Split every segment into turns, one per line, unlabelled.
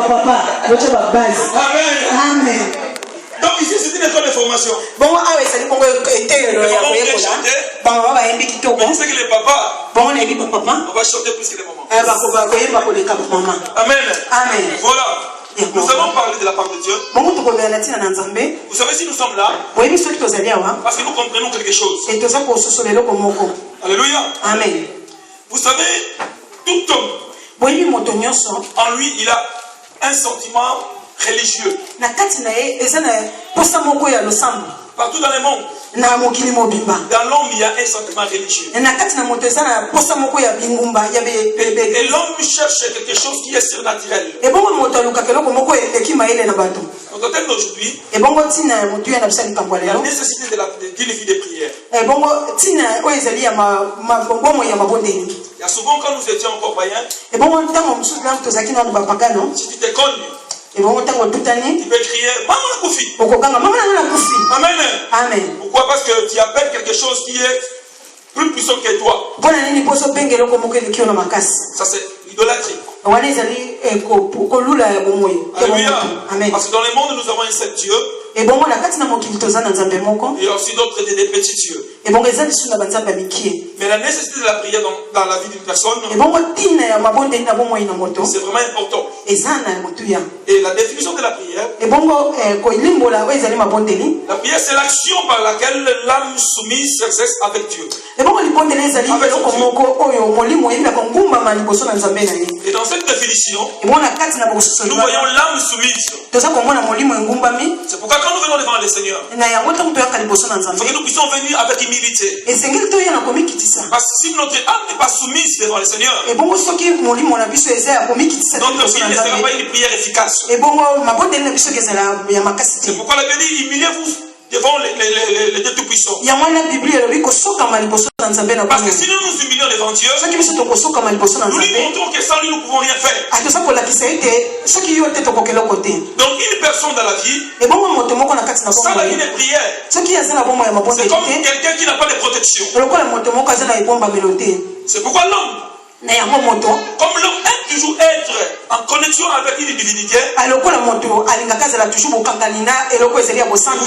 papa, votre base.
Amen.
Amen.
Donc ici c'est une école de formation.
Bon, ah oui, c'est bon que
on sait que les papas,
bon, on est papa.
on va chanter plus que les mamans.
Amen.
Amen. Voilà. Nous allons parler de la part de Dieu. Vous savez si nous sommes là, parce que nous comprenons quelque chose. Alléluia.
Amen.
Vous savez, tout homme, en lui, il a un sentiment religieux. Partout dans le monde, dans l'homme, il y a un sentiment religieux. Et l'homme cherche quelque chose qui est surnaturel. Donc, au terme d'aujourd'hui, la nécessité d'une vie de prière. Il y a souvent, quand nous étions encore païens, si tu t'es connu, tu peux crier Maman Koufi. Amen.
Amen.
Pourquoi? Parce que tu appelles quelque chose qui est plus puissant que toi. Ça c'est l'idolâtrie. Alléluia. Parce que dans le monde nous avons un seul Dieu. Et aussi d'autres des petits dieux. Mais la nécessité de la prière dans la vie d'une personne, c'est vraiment important. Et la définition de la prière, la prière c'est l'action par laquelle l'âme soumise s'exerce avec Dieu. Et dans cette définition, nous voyons l'âme soumise. C'est pourquoi quand nous venons devant le Seigneur, il faut que nous puissions venir avec humilité. Parce que si notre âme n'est pas soumise devant le Seigneur, notre prière ne sera pas une prière efficace. C'est pourquoi la Bible dit humiliez-vous devant les dieux tout-puissants. Parce que si nous nous humilions devant Dieu, nous lui montrons que sans lui nous ne pouvons rien faire. Donc une personne dans la vie, sans la vie de prière, c'est comme quelqu'un qui n'a pas de protection. C'est pourquoi l'homme, comme l'homme aime toujours être en connexion avec une divinité, vous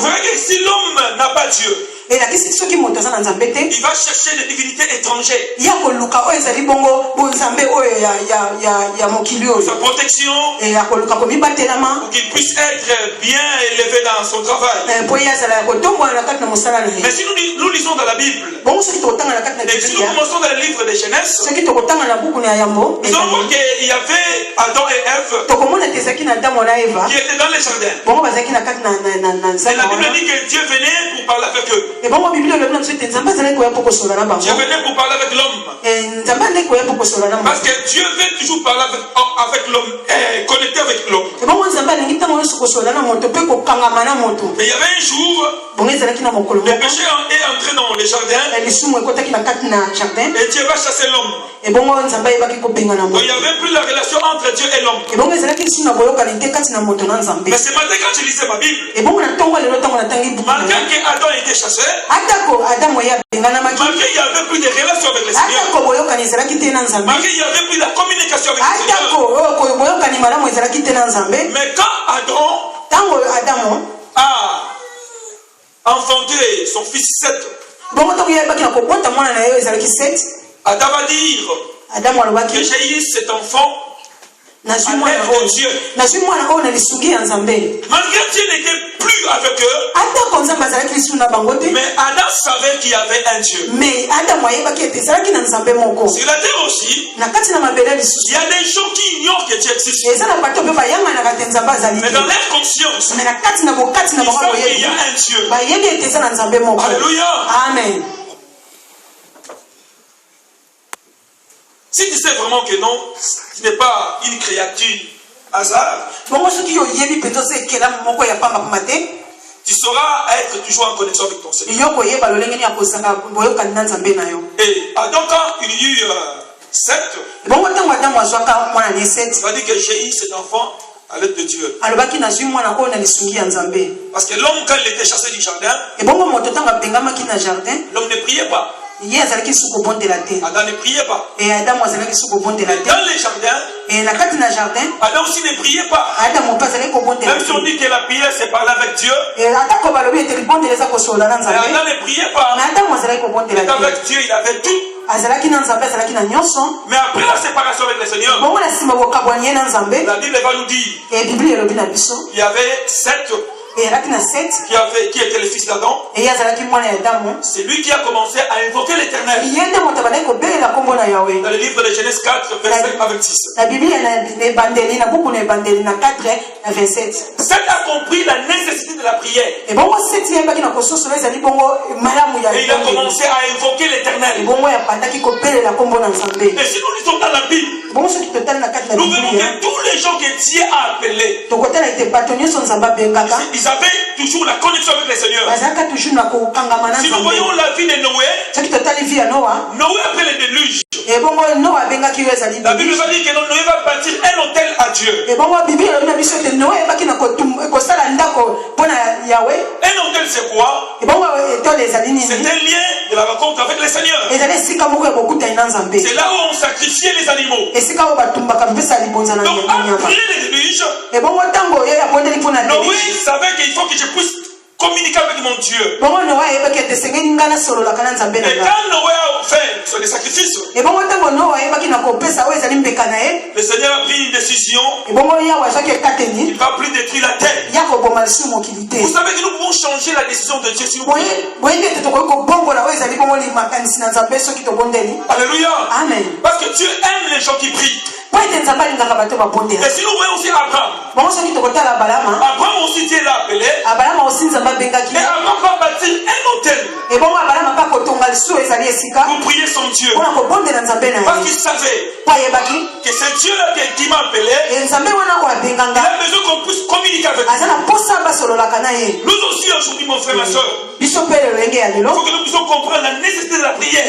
verrez que si l'homme n'a pas Dieu, il va chercher des divinités étrangères. Sa protection, pour qu'il puisse être bien élevé dans son travail. Mais si nous lisons dans la Bible, et si nous commençons dans le livre de Genèse, nous allons voir qu'il y avait Adam et Ève qui étaient dans le jardin. Et la Bible dit que Dieu venait pour parler avec eux. Dieu venait pour parler avec l'homme. Parce que Dieu veut toujours parler avec l'homme, connecter avec l'homme. Mais il y avait un jour, le péché est entré dans le jardin et Dieu va chasser l'homme. Donc il n'y avait plus la relation entre Dieu et l'homme. Mais ce matin quand je lisais ma Bible, malgré qu'Adam était chassé, malgré qu'il n'y avait plus de relation avec le Seigneur, malgré qu'il n'y avait plus de communication avec le Seigneur, mais quand Adam a enfanté son fils Seth, Adam va dire que j'ai eu cet enfant à l'aide de Dieu. Malgré Dieu n'était plus avec eux, mais Adam savait qu'il y avait un Dieu. Sur la terre aussi, il y a des gens qui ignorent que Dieu existe. Mais dans leur conscience, ils savent qu'il y a un Dieu. Alléluia.
Amen.
Si tu sais vraiment que non, tu n'es pas une créature hasard, tu sauras être toujours en connexion avec ton Seigneur. Et donc quand il y eut Seth, il va dire que j'ai eu cet enfant à l'aide de Dieu. Parce que l'homme, quand il était chassé du jardin, l'homme ne priait pas. Adam ne priait pas.
Et
dans les jardins, Adam aussi ne priait pas. Même si on dit que la prière c'est parler avec Dieu, Adam ne priait pas. Mais avec Dieu il avait tout. Mais après la séparation avec le Seigneur, la Bible va nous dire il y avait 7 qui était le fils d'Adam. C'est lui qui a commencé à invoquer l'Éternel. Dans le livre de Genèse 4, verset 26. 7 a compris la nécessité de la prière. Et il a commencé à invoquer l'Éternel. Et si nous lisons dans la Bible, nous verrons que tous les gens que Dieu a appelés, ils avaient toujours la connexion avec le Seigneur. Si nous voyons la vie de Noé, Noé après le déluge, la Bible va dire que Noé va bâtir un autel à Dieu. Un autel c'est quoi? C'est un lien de la rencontre avec le Seigneur. C'est là où on sacrifiait les animaux. Donc après le déluge, Noé savait qu'il faut que je puisse communiquer avec mon Dieu. Et quand Noé a fait des sacrifices, le Seigneur a pris une décision. Il va plus détruire la terre. Vous savez que nous pouvons changer la décision de Dieu si nous voulons. Alléluia. Amen. Parce que Dieu aime les gens qui prient. Et si nous voyons aussi Abraham, Abraham aussi Dieu l'a appelé. Et Abraham va bâtir un autel pour prier son Dieu. Parce qu'il savait que c'est Dieu là qui m'a appelé. Il a besoin qu'on puisse communiquer avec lui. Nous aussi aujourd'hui, mon frère, ma soeur, il faut que nous puissions comprendre la nécessité de la prière.